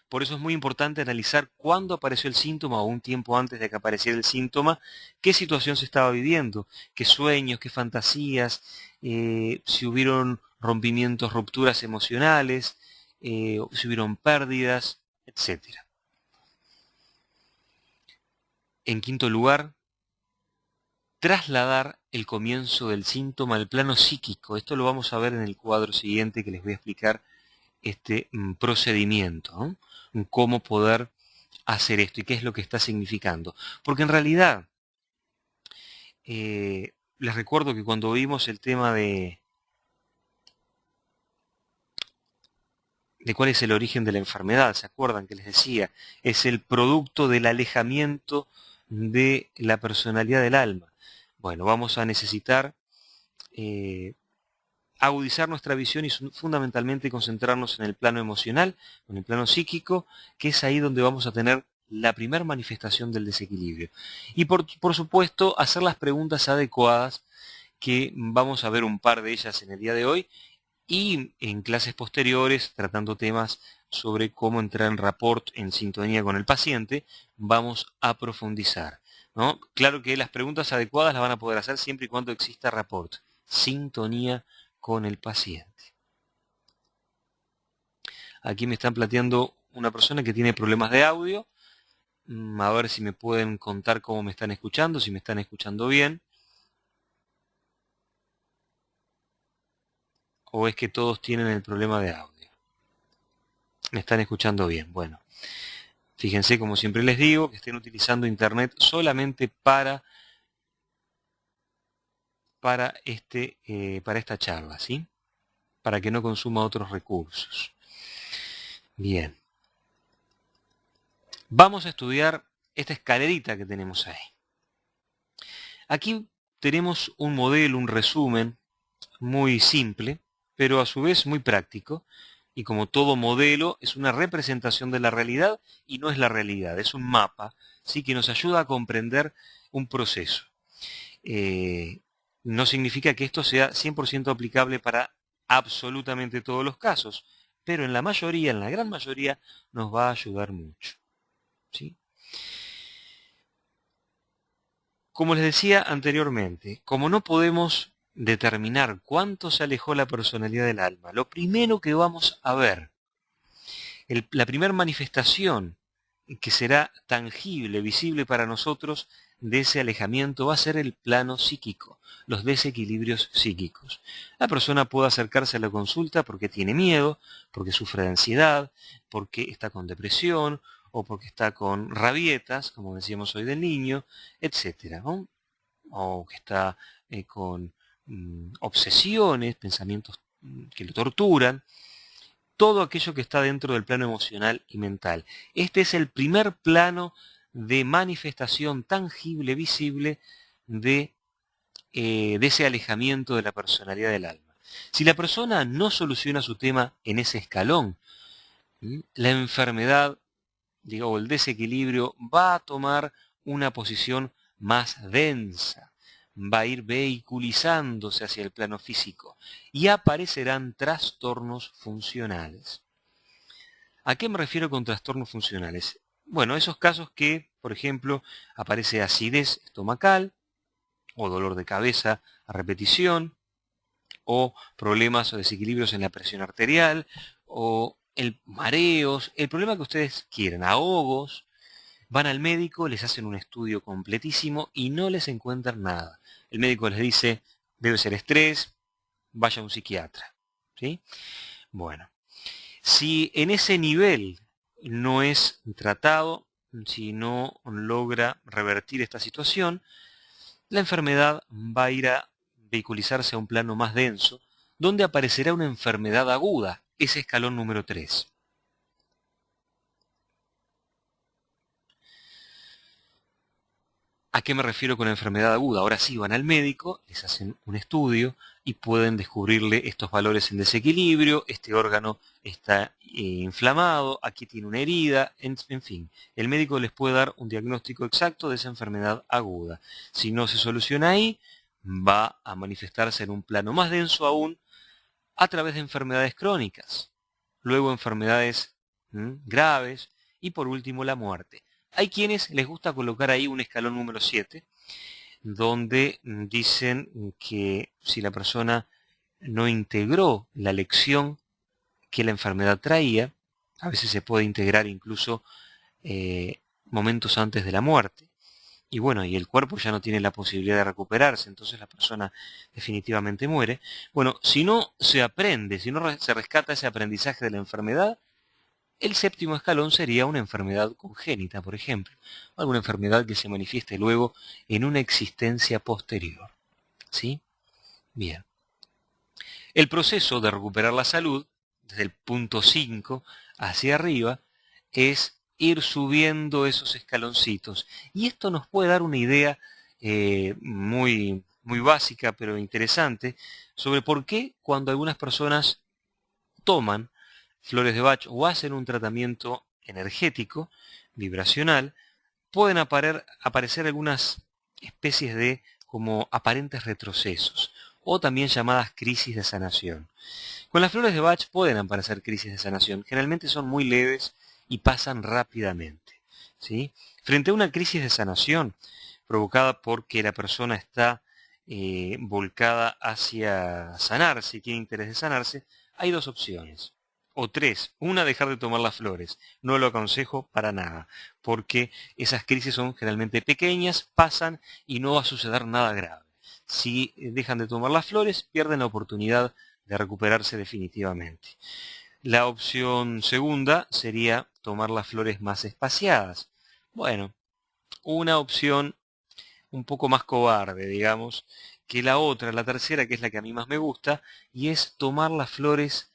Por eso es muy importante analizar cuándo apareció el síntoma o un tiempo antes de que apareciera el síntoma, qué situación se estaba viviendo, qué sueños, qué fantasías, si hubieron rompimientos, rupturas emocionales, si hubieron pérdidas, etc. En quinto lugar, trasladar el comienzo del síntoma al plano psíquico. Esto lo vamos a ver en el cuadro siguiente que les voy a explicar este procedimiento, ¿no? Cómo poder hacer esto y qué es lo que está significando. Porque en realidad, les recuerdo que cuando vimos el tema de cuál es el origen de la enfermedad, ¿se acuerdan que les decía? Es el producto del alejamiento de la personalidad del alma. Bueno, vamos a necesitar agudizar nuestra visión y fundamentalmente concentrarnos en el plano emocional, en el plano psíquico, que es ahí donde vamos a tener la primera manifestación del desequilibrio. Y por supuesto, hacer las preguntas adecuadas, que vamos a ver un par de ellas en el día de hoy, y en clases posteriores, tratando temas sobre cómo entrar en rapport, en sintonía con el paciente, vamos a profundizar, ¿no? Claro que las preguntas adecuadas las van a poder hacer siempre y cuando exista rapport, sintonía con el paciente. Aquí me están planteando una persona que tiene problemas de audio. A ver si me pueden contar cómo me están escuchando, si me están escuchando bien. ¿O es que todos tienen el problema de audio? ¿Me están escuchando bien? Bueno, fíjense, como siempre les digo, que estén utilizando internet solamente para esta charla, ¿sí? Para que no consuma otros recursos. Bien. Vamos a estudiar esta escalerita que tenemos ahí. Aquí tenemos un modelo, un resumen muy simple, pero a su vez muy práctico. Y como todo modelo, es una representación de la realidad y no es la realidad, es un mapa, ¿sí? Que nos ayuda a comprender un proceso. No significa que esto sea 100% aplicable para absolutamente todos los casos, pero en la mayoría, en la gran mayoría, nos va a ayudar mucho, ¿sí? Como les decía anteriormente, como no podemos determinar cuánto se alejó la personalidad del alma, lo primero que vamos a ver, la primera manifestación que será tangible, visible para nosotros de ese alejamiento va a ser el plano psíquico, los desequilibrios psíquicos. La persona puede acercarse a la consulta porque tiene miedo, porque sufre de ansiedad, porque está con depresión o porque está con rabietas, como decíamos hoy del niño, etcétera, ¿no? O que está con obsesiones, pensamientos que lo torturan. Todo aquello que está dentro del plano emocional y mental. Este es el primer plano de manifestación tangible, visible, de ese alejamiento de la personalidad del alma. Si la persona no soluciona su tema en ese escalón, la enfermedad, o el desequilibrio va a tomar una posición más densa, va a ir vehiculizándose hacia el plano físico y aparecerán trastornos funcionales. ¿A qué me refiero con trastornos funcionales? Bueno, esos casos que, por ejemplo, aparece acidez estomacal o dolor de cabeza a repetición o problemas o desequilibrios en la presión arterial o mareos, el problema que ustedes quieran, ahogos. Van al médico, les hacen un estudio completísimo y no les encuentran nada. El médico les dice, debe ser estrés, vaya a un psiquiatra, ¿sí? Bueno, si en ese nivel no es tratado, si no logra revertir esta situación, la enfermedad va a ir a vehiculizarse a un plano más denso, donde aparecerá una enfermedad aguda, ese escalón número 3. ¿A qué me refiero con enfermedad aguda? Ahora sí, van al médico, les hacen un estudio y pueden descubrirle estos valores en desequilibrio, este órgano está inflamado, aquí tiene una herida, en fin. El médico les puede dar un diagnóstico exacto de esa enfermedad aguda. Si no se soluciona ahí, va a manifestarse en un plano más denso aún a través de enfermedades crónicas, luego enfermedades graves, y por último la muerte. Hay quienes les gusta colocar ahí un escalón número 7, donde dicen que si la persona no integró la lección que la enfermedad traía, a veces se puede integrar incluso momentos antes de la muerte. Y bueno, y el cuerpo ya no tiene la posibilidad de recuperarse, entonces la persona definitivamente muere. Bueno, si no se aprende, si no se rescata ese aprendizaje de la enfermedad, el séptimo escalón sería una enfermedad congénita, por ejemplo, o alguna enfermedad que se manifieste luego en una existencia posterior. ¿Sí? Bien. El proceso de recuperar la salud, desde el punto 5 hacia arriba, es ir subiendo esos escaloncitos. Y esto nos puede dar una idea muy básica, pero interesante, sobre por qué cuando algunas personas toman flores de Bach o hacen un tratamiento energético, vibracional, pueden aparecer algunas especies de como aparentes retrocesos, o también llamadas crisis de sanación. Con las flores de Bach pueden aparecer crisis de sanación, generalmente son muy leves y pasan rápidamente, ¿sí? Frente a una crisis de sanación provocada porque la persona está volcada hacia sanarse y tiene interés de sanarse, hay dos opciones. O tres. Una, dejar de tomar las flores. No lo aconsejo para nada, porque esas crisis son generalmente pequeñas, pasan y no va a suceder nada grave. Si dejan de tomar las flores, pierden la oportunidad de recuperarse definitivamente. La opción segunda sería tomar las flores más espaciadas. Bueno, una opción un poco más cobarde, digamos, que la otra, la tercera, que es la que a mí más me gusta, y es tomar las flores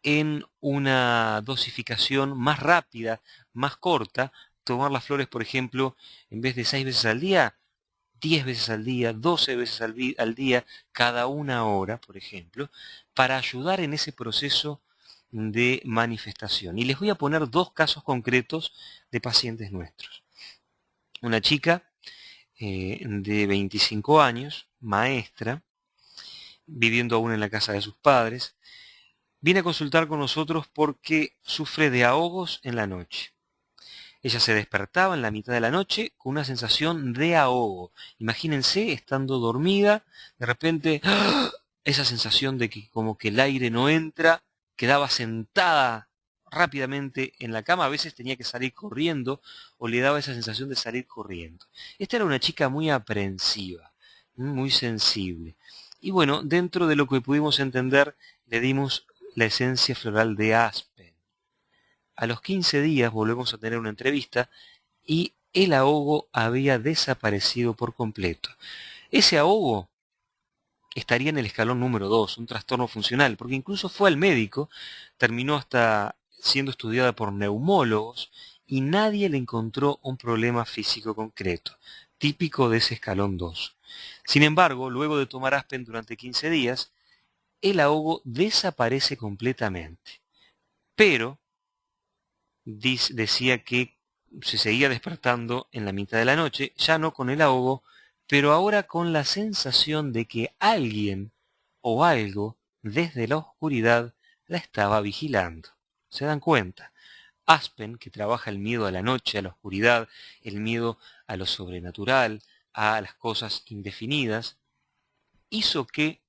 en una dosificación más rápida, más corta, tomar las flores, por ejemplo, en vez de 6 veces al día, 10 veces al día, 12 veces al día, cada una hora, por ejemplo, para ayudar en ese proceso de manifestación. Y les voy a poner dos casos concretos de pacientes nuestros. Una chica de 25 años, maestra, viviendo aún en la casa de sus padres, viene a consultar con nosotros porque sufre de ahogos en la noche. Ella se despertaba en la mitad de la noche con una sensación de ahogo. Imagínense estando dormida, de repente ¡ah! Esa sensación de que como que el aire no entra, quedaba sentada rápidamente en la cama, a veces tenía que salir corriendo o le daba esa sensación de salir corriendo. Esta era una chica muy aprensiva, muy sensible. Y bueno, dentro de lo que pudimos entender, le dimos la esencia floral de aspen. A los 15 días volvemos a tener una entrevista y el ahogo había desaparecido por completo. Ese ahogo estaría en el escalón número 2, un trastorno funcional, porque incluso fue al médico, terminó hasta siendo estudiada por neumólogos y nadie le encontró un problema físico concreto, típico de ese escalón 2. Sin embargo, luego de tomar aspen durante 15 días, el ahogo desaparece completamente. Pero decía que se seguía despertando en la mitad de la noche, ya no con el ahogo, pero ahora con la sensación de que alguien o algo desde la oscuridad la estaba vigilando. ¿Se dan cuenta? Aspen, que trabaja el miedo a la noche, a la oscuridad, el miedo a lo sobrenatural, a las cosas indefinidas, hizo que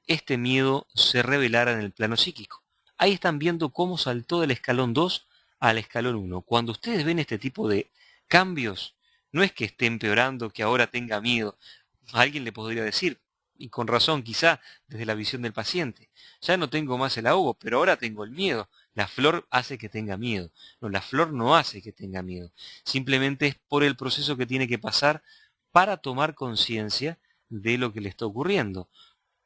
este miedo se revelara en el plano psíquico. Ahí están viendo cómo saltó del escalón 2 al escalón 1. Cuando ustedes ven este tipo de cambios, no es que esté empeorando, que ahora tenga miedo. Alguien le podría decir, y con razón quizá desde la visión del paciente, ya no tengo más el ahogo, pero ahora tengo el miedo. La flor hace que tenga miedo. No, la flor no hace que tenga miedo. Simplemente es por el proceso que tiene que pasar para tomar conciencia de lo que le está ocurriendo.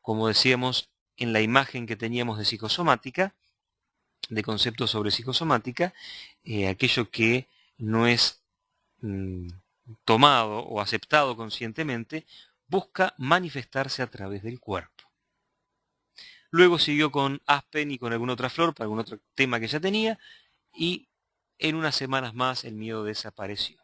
Como decíamos en la imagen que teníamos de psicosomática, de conceptos sobre psicosomática, aquello que no es tomado o aceptado conscientemente, busca manifestarse a través del cuerpo. Luego siguió con aspen y con alguna otra flor, para algún otro tema que ya tenía, y en unas semanas más el miedo desapareció.